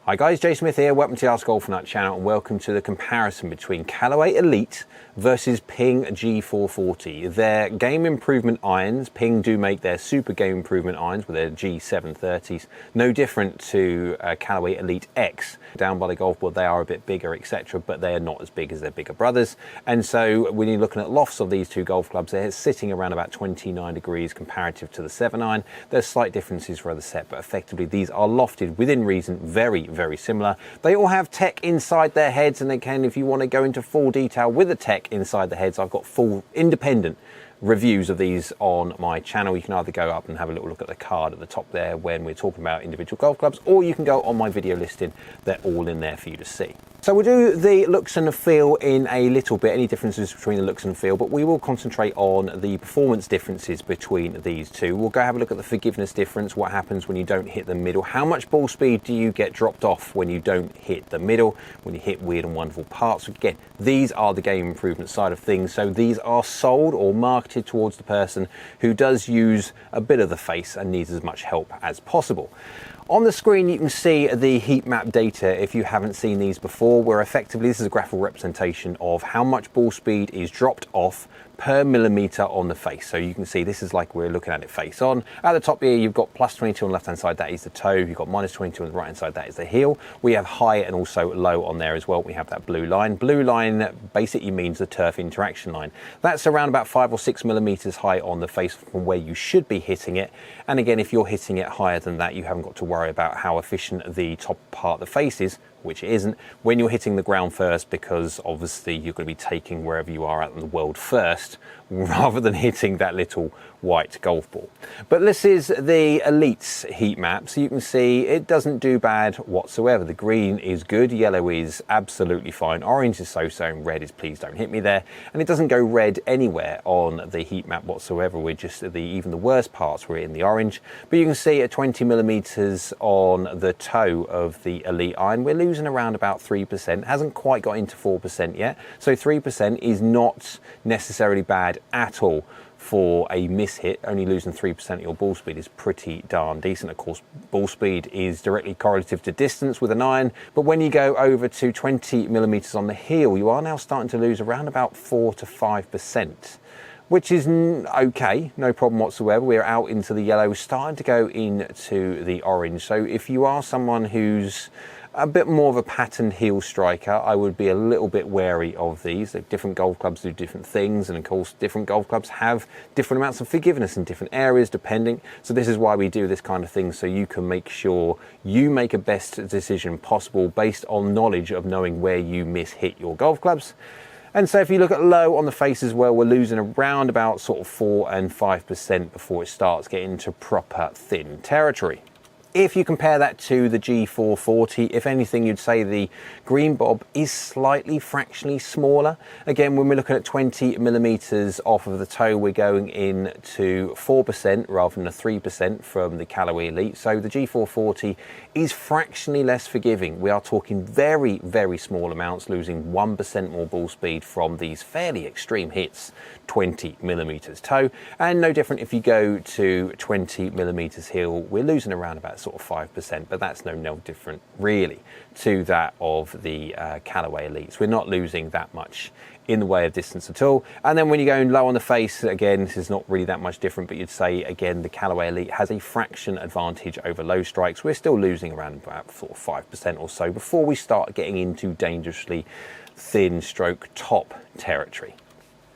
Hi guys, Jay Smith here, welcome to the AskGolfNut channel and welcome to the comparison between Callaway Elite versus PING G440. They're game improvement irons. PING do make their super game improvement irons with their G730s. No different to Callaway Elite X. Down by the golf ball they are a bit bigger, etc., but they are not as big as their bigger brothers. And so when you're looking at lofts of these two golf clubs, they're sitting around about 29 degrees comparative to the 7-iron. There's slight differences for the set, but effectively these are lofted within reason, very similar. They all have tech inside their heads, and they can, if you want to go into full detail with the tech inside the heads, I've got full independent reviews of these on my channel. You can either go up and have a little look at the card at the top there when we're talking about individual golf clubs, or you can go on my video listing. They're all in there for you to see. So we'll do the looks and the feel in a little bit, any differences between the looks and feel, but we will concentrate on the performance differences between these two. We'll go have a look at the forgiveness difference, what happens when you don't hit the middle, how much ball speed do you get dropped off when you don't hit the middle, when you hit weird and wonderful parts. Again, these are the game improvement side of things, so these are sold or marketed towards the person who does use a bit of the face and needs as much help as possible. On the screen you can see the heat map data if you haven't seen these before, where effectively this is a graphical representation of how much ball speed is dropped off per millimeter on the face. So you can see this is like we're looking at it face on. At the top here you've got plus 22 on the left hand side, that is the toe. You've got minus 22 on the right hand side, that is the heel. We have high and also low on there as well. We have that blue line. Blue line basically means the turf interaction line. That's around about 5 or 6 millimeters high on the face from where you should be hitting it. And again, if you're hitting it higher than that, you haven't got to worry about how efficient the top part of the face is, which it isn't, when you're hitting the ground first, because obviously you're going to be taking wherever you are out in the world first, rather than hitting that little white golf ball. But this is the Elite's heat map, so you can see it doesn't do bad whatsoever. The green is good, yellow is absolutely fine, orange is so-so, and red is please don't hit me there. And it doesn't go red anywhere on the heat map whatsoever. We're just even the worst parts were in the orange. But you can see at 20 millimeters on the toe of the Elite iron, we're losing around about 3%. Hasn't quite got into 4% yet. So 3% is not necessarily bad at all for a miss hit. Only losing 3% of your ball speed is pretty darn decent. Of course, ball speed is directly correlative to distance with an iron, but when you go over to 20 millimeters on the heel, you are now starting to lose around about 4 to 5%. Which is okay, no problem whatsoever. We're out into the yellow, starting to go into the orange. So if you are someone who's a bit more of a patterned heel striker, I would be a little bit wary of these. Different golf clubs do different things, and of course different golf clubs have different amounts of forgiveness in different areas depending. So this is why we do this kind of thing, so you can make sure you make a best decision possible based on knowledge of knowing where you miss-hit your golf clubs. And so if you look at low on the face as well, we're losing around about sort of 4 and 5% before it starts getting into proper thin territory. If you compare that to the G440, if anything, you'd say the green bob is slightly fractionally smaller. Again, when we're looking at 20 millimeters off of the toe, we're going into 4% rather than a 3% from the Callaway Elite. So the G440 is fractionally less forgiving. We are talking very small amounts, losing 1% more ball speed from these fairly extreme hits, 20 millimeters toe. And no different if you go to 20 millimeters heel, we're losing around about sort of 5%, but that's no different really to that of the Callaway Elites. We're not losing that much in the way of distance at all. And then when you're going low on the face, again, this is not really that much different, but you'd say again the Callaway Elite has a fraction advantage over low strikes. We're still losing around about sort of 5% or so before we start getting into dangerously thin stroke top territory.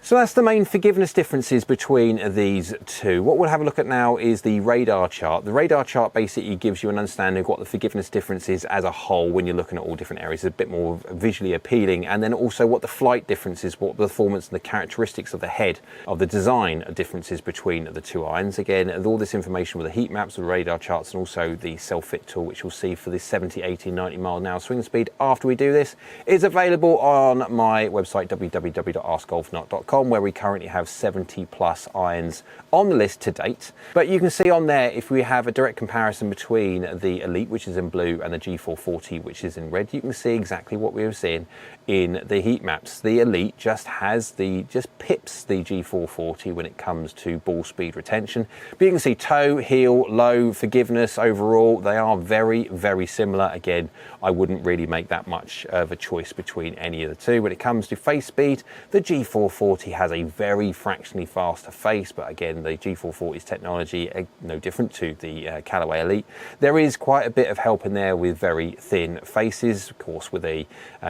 So that's the main forgiveness differences between these two. What we'll have a look at now is the radar chart. The radar chart basically gives you an understanding of what the forgiveness difference is as a whole when you're looking at all different areas. It's a bit more visually appealing, and then also what the flight differences, what the performance and the characteristics of the head, of the design differences between the two irons. Again, all this information with the heat maps, the radar charts, and also the SelfFit Tool, which you'll see for this 70, 80, 90 mile an hour swing speed after we do this, is available on my website www.askgolfnut.com. AskGolfNut.com, where we currently have 70 plus irons on the list to date. But you can see on there, if we have a direct comparison between the Elite, which is in blue, and the G440, which is in red, you can see exactly what we were seeing in the heat maps. The Elite just pips the G440 when it comes to ball speed retention. But you can see toe, heel, low, forgiveness overall, they are very, very similar. Again, I wouldn't really make that much of a choice between any of the two. When it comes to face speed, the G440 has a very fractionally faster face, but again, the G440's technology, no different to the Callaway Elite. There is quite a bit of help in there with very thin faces. Of course, with a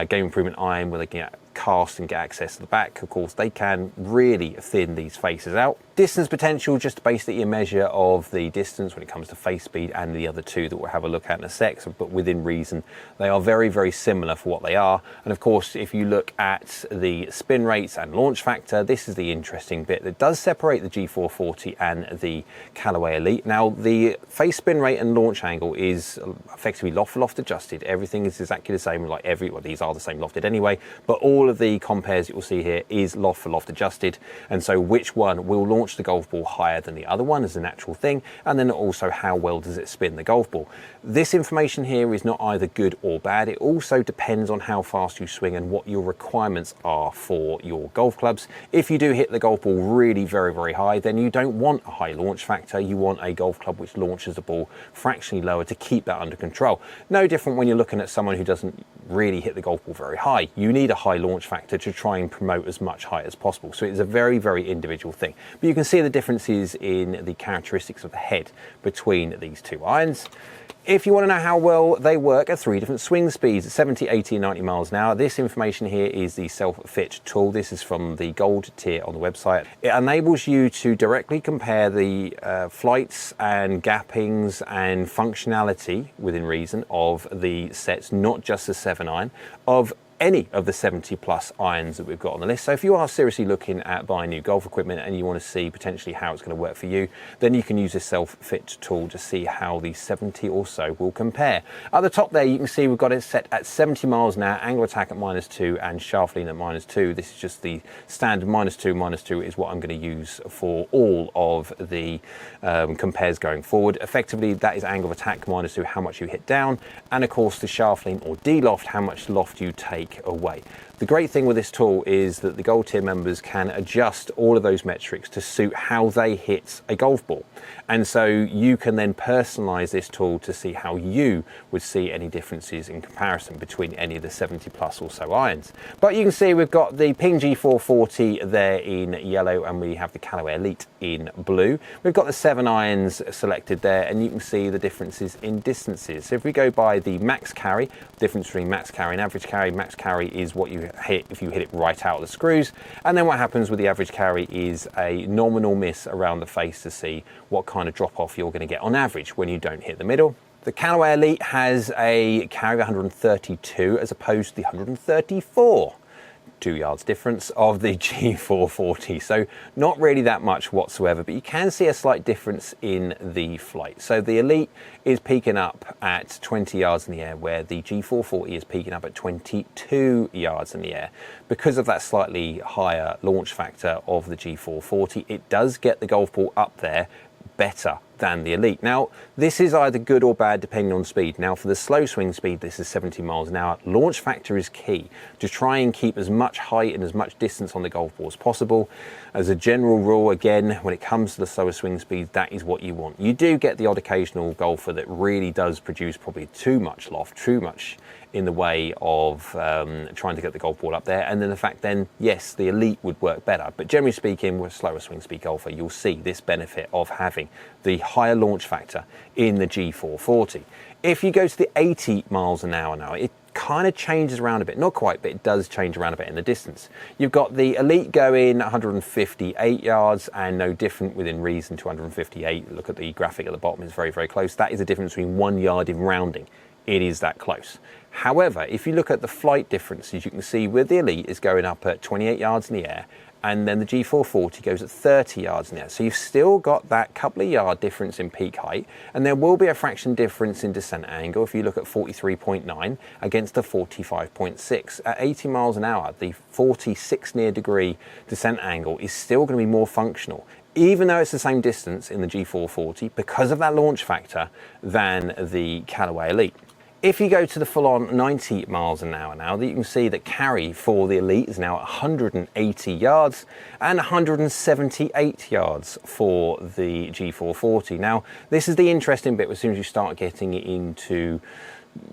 game improvement iron, where they can cast and get access to the back, of course, they can really thin these faces out. Distance potential, just basically a measure of the distance when it comes to face speed and the other two that we'll have a look at in a sec, but within reason, they are very, very similar for what they are. And of course, if you look at the spin rates and launch factor, this is the interesting bit that does separate the G440 and the Callaway Elite. Now, the face spin rate and launch angle is effectively loft for loft adjusted. Everything is exactly the same, like well, these are the same lofted anyway, but all of the compares you'll see here is loft for loft adjusted. And so which one will launch the golf ball higher than the other one is a natural thing, and then also how well does it spin the golf ball. This information here is not either good or bad. It also depends on how fast you swing and what your requirements are for your golf clubs. If you do hit the golf ball really very, very high, then you don't want a high launch factor. You want a golf club which launches the ball fractionally lower to keep that under control. No different when you're looking at someone who doesn't really hit the golf ball very high. You need a high launch factor to try and promote as much height as possible. So it's a very, very individual thing. But you can see the differences in the characteristics of the head between these two irons. If you want to know how well they work at 3 different swing speeds, 70, 80 and 90 miles an hour, this information here is the SelfFit Tool. This is from the gold tier on the website. It enables you to directly compare the flights and gappings and functionality within reason of the sets, not just the 7-iron, of any of the 70 plus irons that we've got on the list. So if you are seriously looking at buying new golf equipment and you want to see potentially how it's going to work for you, then you can use this SelfFit tool to see how the 70 or so will compare. At the top there, you can see we've got it set at 70 miles an hour, angle of attack at -2 and shaft lean at -2. This is just the standard -2. -2 is what I'm going to use for all of the compares going forward. Effectively, that is angle of attack -2, how much you hit down, and of course the shaft lean or D-loft, how much loft you take away. The great thing with this tool is that the gold tier members can adjust all of those metrics to suit how they hit a golf ball. And so you can then personalize this tool to see how you would see any differences in comparison between any of the 70 plus or so irons. But you can see we've got the PING G440 there in yellow, and we have the Callaway Elite in blue. We've got the 7 irons selected there, and you can see the differences in distances. So if we go by the max carry, difference between max carry and average carry, max carry is what you hit if you hit it right out of the screws, and then what happens with the average carry is a nominal miss around the face to see what kind of drop off you're going to get on average when you don't hit the middle. The Callaway Elite has a carry of 132 as opposed to the 134. 2 yards difference of the G440, so not really that much whatsoever, but you can see a slight difference in the flight. So the Elite is peaking up at 20 yards in the air, where the G440 is peaking up at 22 yards in the air. Because of that slightly higher launch factor of the G440, it does get the golf ball up there better than the Elite. Now, this is either good or bad depending on speed. Now, for the slow swing speed, this is 70 miles an hour. Launch factor is key to try and keep as much height and as much distance on the golf ball as possible. As a general rule, again, when it comes to the slower swing speed, that is what you want. You do get the odd occasional golfer that really does produce probably too much loft, too much in the way of trying to get the golf ball up there. And then the fact then, yes, the Elite would work better. But generally speaking, with a slower swing speed golfer, you'll see this benefit of having the higher launch factor in the G440. If you go to the 80 miles an hour now, it kind of changes around a bit. Not quite, but it does change around a bit in the distance. You've got the Elite going 158 yards, and no different within reason to 158. Look at the graphic at the bottom, it's very, very close. That is the difference between 1 yard in rounding. It is that close. However, if you look at the flight differences, you can see with the Elite is going up at 28 yards in the air and then the G440 goes at 30 yards in the air. So you've still got that couple of yard difference in peak height, and there will be a fraction difference in descent angle if you look at 43.9 against a 45.6. At 80 miles an hour, the 46 near degree descent angle is still going to be more functional, even though it's the same distance in the G440 because of that launch factor than the Callaway Elite. If you go to the full-on 90 miles an hour now, you can see that carry for the Elite is now at 180 yards and 178 yards for the G440. Now, this is the interesting bit as soon as you start getting into,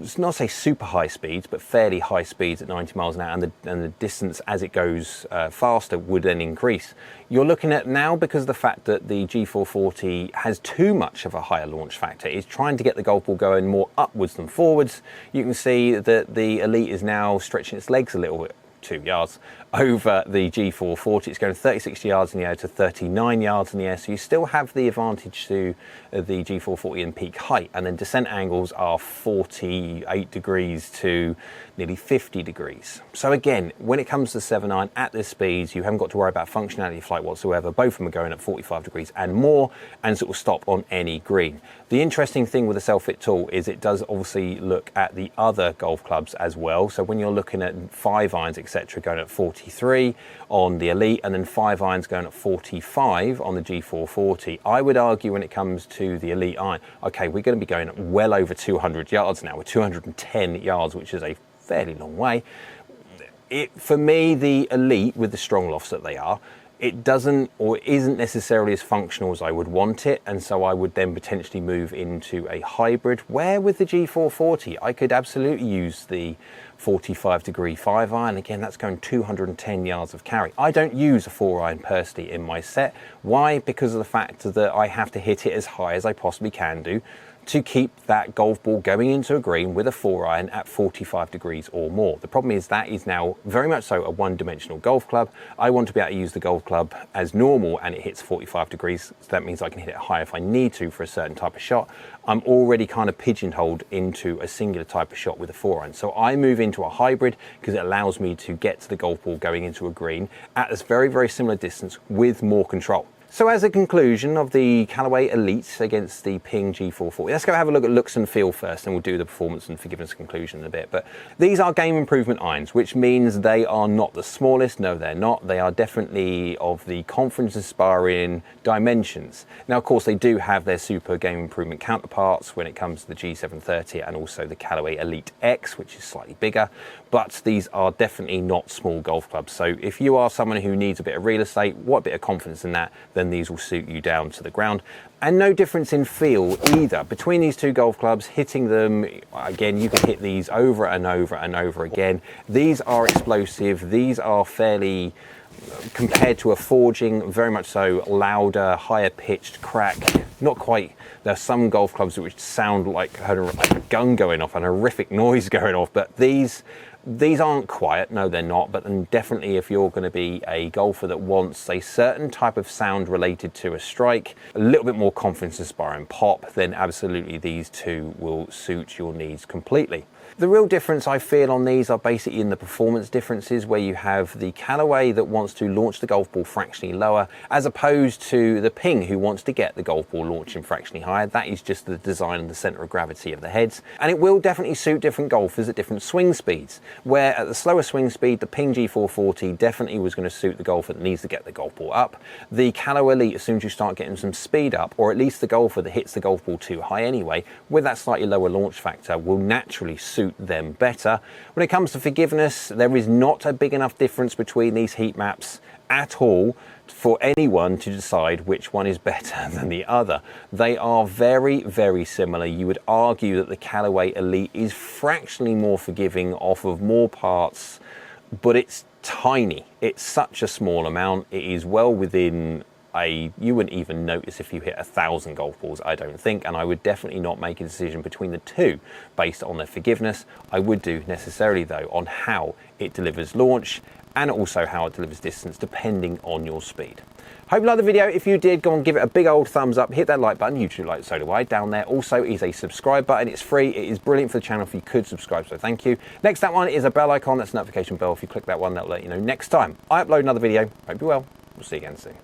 it's not say super high speeds, but fairly high speeds at 90 miles an hour, and the distance as it goes faster would then increase. You're looking at now, because of the fact that the G440 has too much of a higher launch factor, it's trying to get the golf ball going more upwards than forwards. You can see that the Elite is now stretching its legs a little bit, 2 yards over the G440. It's going 36 yards in the air to 39 yards in the air, so you still have the advantage to the G440 in peak height, and then descent angles are 48 degrees to nearly 50 degrees. So again, when it comes to 7-iron at this speeds, you haven't got to worry about functionality of flight whatsoever. Both of them are going at 45 degrees and more, and sort of stop on any green. The interesting thing with the SelfFit Tool is it does obviously look at the other golf clubs as well. So when you're looking at 5-irons, etc., going at 43 on the Elite, and then 5-irons going at 45 on the G440, I would argue when it comes to the Elite iron, okay, we're going to be going at well over 200 yards now. We're 210 yards, which is a fairly long way. For me, the Elite, with the strong lofts that they are, it doesn't or isn't necessarily as functional as I would want it, and so I would then potentially move into a hybrid, where with the G440 I could absolutely use the 45 degree 5-iron. Again, that's going 210 yards of carry. I don't use a 4-iron personally in my set. Why? Because of the fact that I have to hit it as high as I possibly can do to keep that golf ball going into a green with a 4-iron at 45 degrees or more. The problem is that is now very much so a one-dimensional golf club. I want to be able to use the golf club as normal, and it hits 45 degrees, so that means I can hit it high if I need to for a certain type of shot. I'm already kind of pigeonholed into a singular type of shot with a 4-iron. So I move into a hybrid because it allows me to get to the golf ball going into a green at this very, very similar distance with more control. So as a conclusion of the Callaway Elite against the PING G440, let's go have a look at looks and feel first, and we'll do the performance and forgiveness conclusion in a bit. But these are game improvement irons, which means they are not the smallest. No, they're not. They are definitely of the confidence-inspiring dimensions. Now, of course, they do have their super game improvement counterparts when it comes to the G730 and also the Callaway Elite X, which is slightly bigger. But these are definitely not small golf clubs. So if you are someone who needs a bit of real estate, what a bit of confidence in that, then these will suit you down to the ground. And no difference in feel either between these two golf clubs. Hitting them, again, you can hit these over and over and over again. These are explosive. These are fairly, compared to a forging, very much so louder, higher pitched crack. Not quite. There are some golf clubs which sound like a gun going off, an horrific noise going off, but these aren't quiet. No, they're not. But then definitely, if you're going to be a golfer that wants a certain type of sound related to a strike, a little bit more confidence-inspiring pop, then absolutely these two will suit your needs completely. The real difference I feel on these are basically in the performance differences, where you have the Callaway that wants to launch the golf ball fractionally lower, as opposed to the Ping, who wants to get the golf ball launching fractionally higher. That is just the design and the center of gravity of the heads. And it will definitely suit different golfers at different swing speeds, where at the slower swing speed, the Ping G440 definitely was going to suit the golfer that needs to get the golf ball up. The Callaway Elite, as soon as you start getting some speed up, or at least the golfer that hits the golf ball too high anyway, with that slightly lower launch factor, will naturally suit them better. When it comes to forgiveness, there is not a big enough difference between these heat maps at all for anyone to decide which one is better than the other. They are very, very similar. You would argue that the Callaway Elite is fractionally more forgiving off of more parts, but it's tiny. It's such a small amount. It is well within You wouldn't even notice if you hit 1,000 golf balls, I don't think, and I would definitely not make a decision between the two based on their forgiveness. I would do necessarily though on how it delivers launch and also how it delivers distance depending on your speed. Hope you liked the video. If you did, go and give it a big old thumbs up, hit that like button. YouTube like, so do I. Down there also is a subscribe button. It's free. It is brilliant for the channel if you could subscribe, so thank you. Next that one is a bell icon. That's a notification bell. If you click that one, that'll let you know next time I upload another video. Hope you're well. We'll see you again soon.